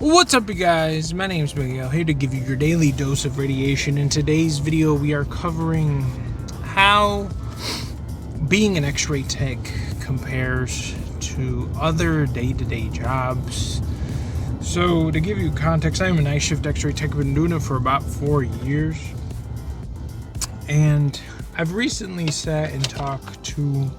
What's up, you guys? My name is Miguel, here to give you your daily dose of radiation. In today's video, we are covering how being an X-ray tech compares to other day-to-day jobs. So, to give you context, I'm a night shift X-ray tech. I've been doing it for about 4 years. And I've recently sat and talked to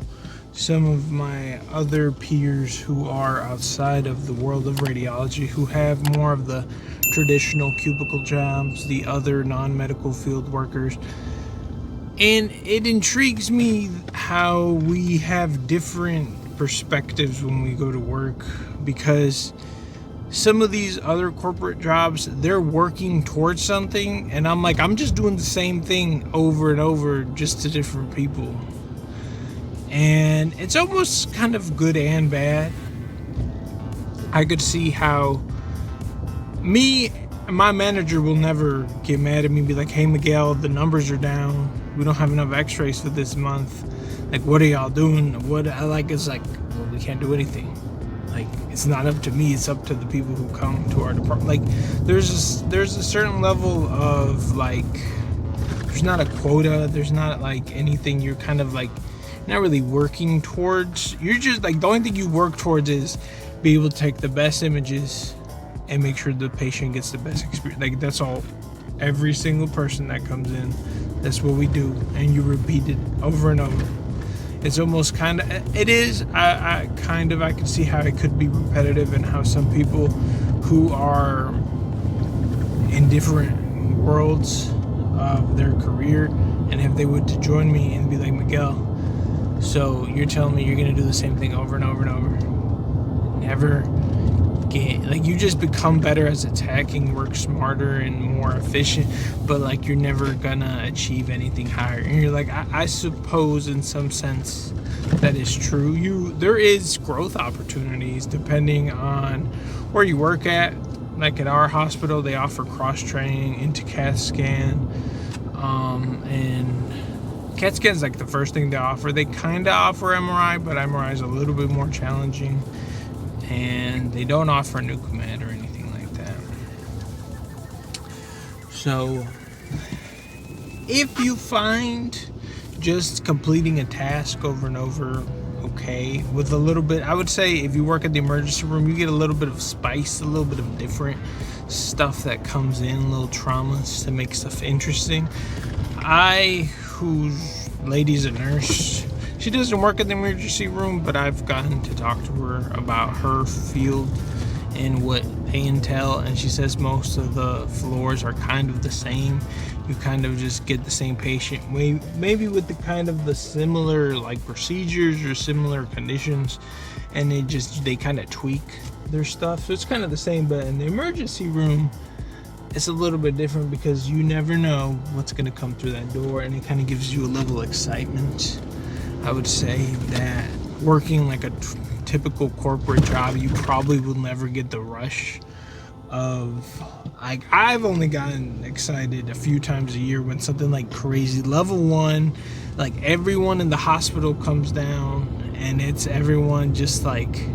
some of my other peers who are outside of the world of radiology, who have more of the traditional cubicle jobs, the other non-medical field workers. And it intrigues me how we have different perspectives when we go to work, because some of these other corporate jobs, they're working towards something, and I'm like, I'm just doing the same thing over and over, just to different people. And it's almost kind of good and bad. I could see how my manager will never get mad at me and be like, hey Miguel, the numbers are down, we don't have enough x-rays for this month, like what are y'all doing? What I like is like, well, we can't do anything. Like, it's not up to me, it's up to the people who come to our department. Like, there's a certain level of like, there's not a quota, there's not like anything you're kind of like not really working towards. You're just like, the only thing you work towards is be able to take the best images and make sure the patient gets the best experience. Like, that's all. Every single person that comes in, that's what we do, and you repeat it over and over. It's almost kind of, it is, I can see how it could be repetitive, and how some people who are in different worlds of their career, and if they would to join me and be like, Miguel, so you're telling me you're gonna do the same thing over and over and over, never get, like, you just become better as a tech and work smarter and more efficient, but like you're never gonna achieve anything higher. And you're like, I suppose in some sense that is true. There is growth opportunities depending on where you work at. Like at our hospital, they offer cross training into CAT scan, and CAT scan is like the first thing they offer. They kind of offer MRI, but MRI is a little bit more challenging, and they don't offer nuclemed or anything like that. So if you find just completing a task over and over okay, with a little bit, I would say if you work at the emergency room, you get a little bit of spice, a little bit of different stuff that comes in, little traumas to make stuff interesting. Whose lady's a nurse, she doesn't work in the emergency room, but I've gotten to talk to her about her field and what they entail, and she says most of the floors are kind of the same. You kind of just get the same patient, maybe with the kind of the similar like procedures or similar conditions, and they kind of tweak their stuff, so it's kind of the same. But in the emergency room, it's a little bit different, because you never know what's going to come through that door, and it kind of gives you a level of excitement. I would say that working like a typical corporate job, you probably will never get the rush of, like, I've only gotten excited a few times a year when something like crazy level 1, like everyone in the hospital comes down, and it's everyone just like,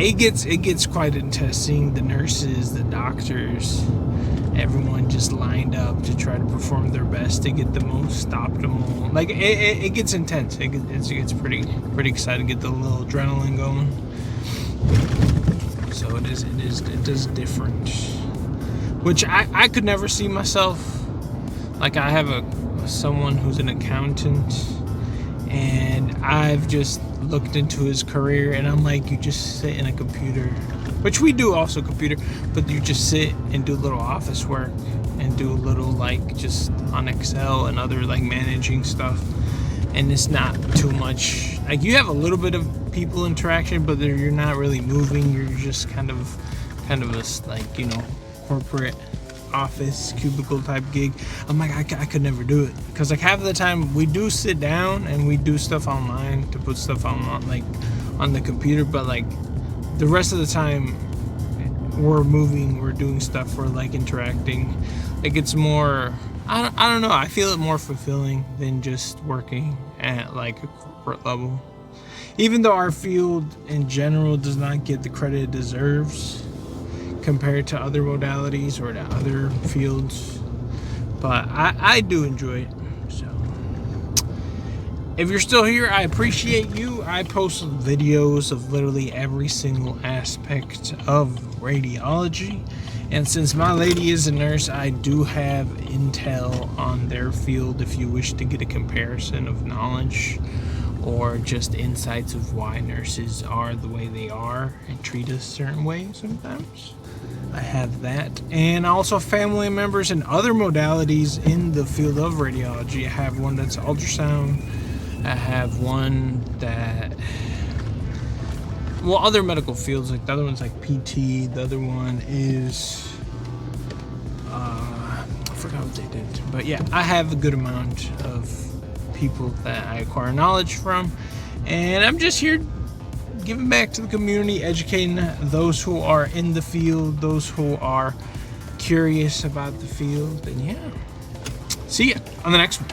it gets quite intense, seeing the nurses, the doctors, everyone just lined up to try to perform their best to get the most optimal. Like, it gets intense. It gets pretty exciting, get the little adrenaline going. So it is different, which I could never see myself. Like, I have someone who's an accountant, and I've just looked into his career, and I'm like, you just sit in a computer, which we do also computer, but you just sit and do a little office work and do a little like just on Excel and other like managing stuff, and it's not too much. Like, you have a little bit of people interaction, but you're not really moving. You're just kind of a, like, you know, corporate office cubicle type gig. I'm like, I could never do it, because like half of the time we do sit down and we do stuff online to put stuff on, like on the computer, but like the rest of the time we're moving, we're doing stuff, we're like interacting. Like, it's more, I don't know, I feel it more fulfilling than just working at like a corporate level. Even though our field in general does not get the credit it deserves, compared to other modalities or to other fields, but I do enjoy it. So if you're still here, I appreciate you. I post videos of literally every single aspect of radiology, and since my lady is a nurse, I do have intel on their field if you wish to get a comparison of knowledge or just insights of why nurses are the way they are and treat us a certain way sometimes. I have that, and also family members and other modalities in the field of radiology. I have one that's ultrasound. I have one that, well, other medical fields, like the other one's like PT. The other one is, I forgot what they did. But yeah, I have a good amount of people that I acquire knowledge from. And I'm just here giving back to the community, educating those who are in the field, those who are curious about the field. And yeah, see ya on the next one.